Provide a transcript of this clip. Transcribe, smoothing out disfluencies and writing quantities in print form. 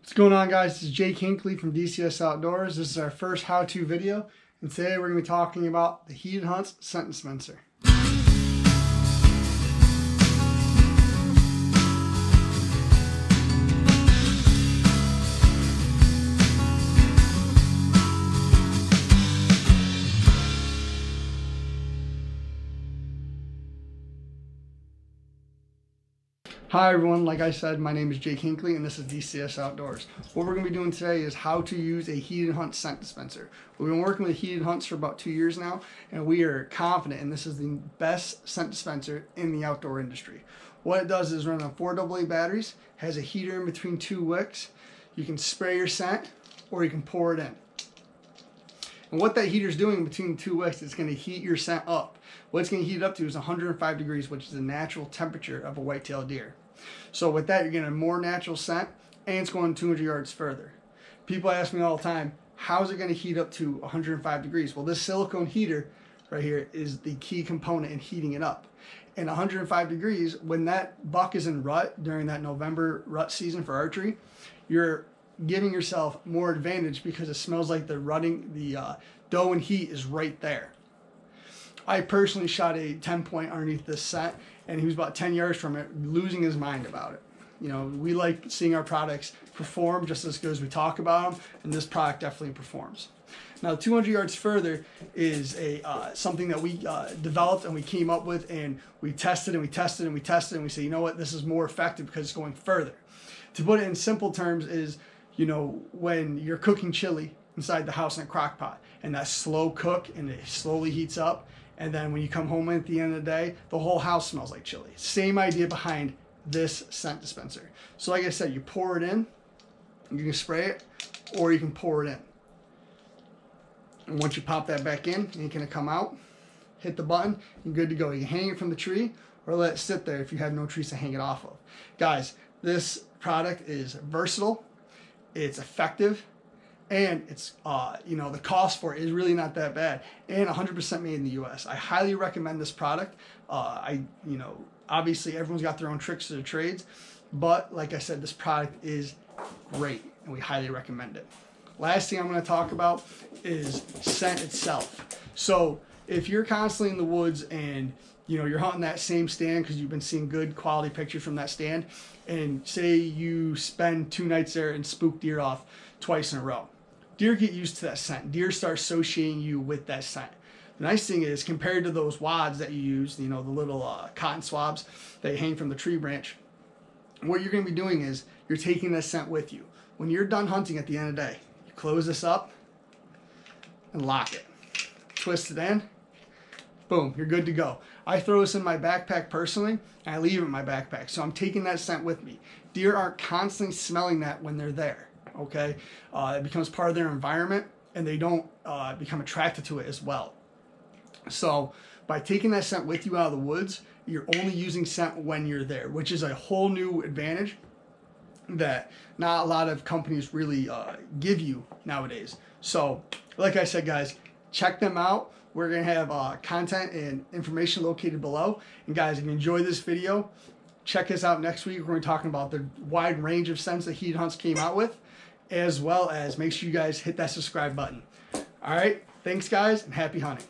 What's going on, guys? This is Jake Hinckley from DCS Outdoors. This is our first how-to video, and today we're going to be talking about the Heated Hunts scent dispenser. Hi everyone, like I said, my name is Jake Hinckley and this is DCS Outdoors. What we're going to be doing today is how to use a Heated Hunt scent dispenser. We've been working with Heated Hunts for about 2 years now, and we are confident and this is the best scent dispenser in the outdoor industry. What it does is run on 4 AA batteries, has a heater in between 2 wicks. You can spray your scent or you can pour it in. And what that heater is doing between 2 wicks is going to heat your scent up. What it's going to heat it up to is 105 degrees, which is the natural temperature of a white-tailed deer. So with that, you're getting a more natural scent, and it's going 200 yards further. People ask me all the time, how is it going to heat up to 105 degrees? Well, this silicone heater right here is the key component in heating it up. And 105 degrees, when that buck is in rut during that November rut season for archery, you're giving yourself more advantage because it smells like the doe and heat is right there. I personally shot a 10-point underneath this scent, and he was about 10 yards from it, losing his mind about it. You know, we like seeing our products perform just as good as we talk about them, and this product definitely performs. Now, 200 yards further is something that we developed and we came up with, and we tested and we tested and we tested, and we say, you know what, this is more effective because it's going further. To put it in simple terms is, you know, when you're cooking chili inside the house in a crock pot, and that slow cook and it slowly heats up, and then when you come home at the end of the day, the whole house smells like chili. Same idea behind this scent dispenser. So like I said, you pour it in, you can spray it, or you can pour it in. And once you pop that back in, it's gonna come out, hit the button, you're good to go. You can hang it from the tree or let it sit there if you have no trees to hang it off of. Guys, this product is versatile, it's effective, and it's you know, the cost for it is really not that bad, and 100% made in the US. I highly recommend this product. You know, obviously everyone's got their own tricks to their trades, but like I said, this product is great and we highly recommend it. Last thing I'm going to talk about is scent itself. So if you're constantly in the woods and you know you're hunting that same stand because you've been seeing good quality pictures from that stand, and say you spend 2 nights there and spook deer off twice in a row, deer get used to that scent. Deer start associating you with that scent. The nice thing is, compared to those wads that you use, you know, the little cotton swabs that you hang from the tree branch, what you're going to be doing is you're taking that scent with you. When you're done hunting at the end of the day, you close this up and lock it. Twist it in. Boom, you're good to go. I throw this in my backpack personally, and I leave it in my backpack. So I'm taking that scent with me. Deer aren't constantly smelling that when they're there. Okay, it becomes part of their environment, and they don't become attracted to it as well. So by taking that scent with you out of the woods, you're only using scent when you're there, which is a whole new advantage that not a lot of companies really give you nowadays. So like I said, guys, check them out. We're gonna have content and information located below. And guys, if you enjoyed this video, check us out next week. We're going to be talking about the wide range of scents that Heated Hunts came out with, as well as make sure you guys hit that subscribe button. All right, thanks guys, and happy hunting.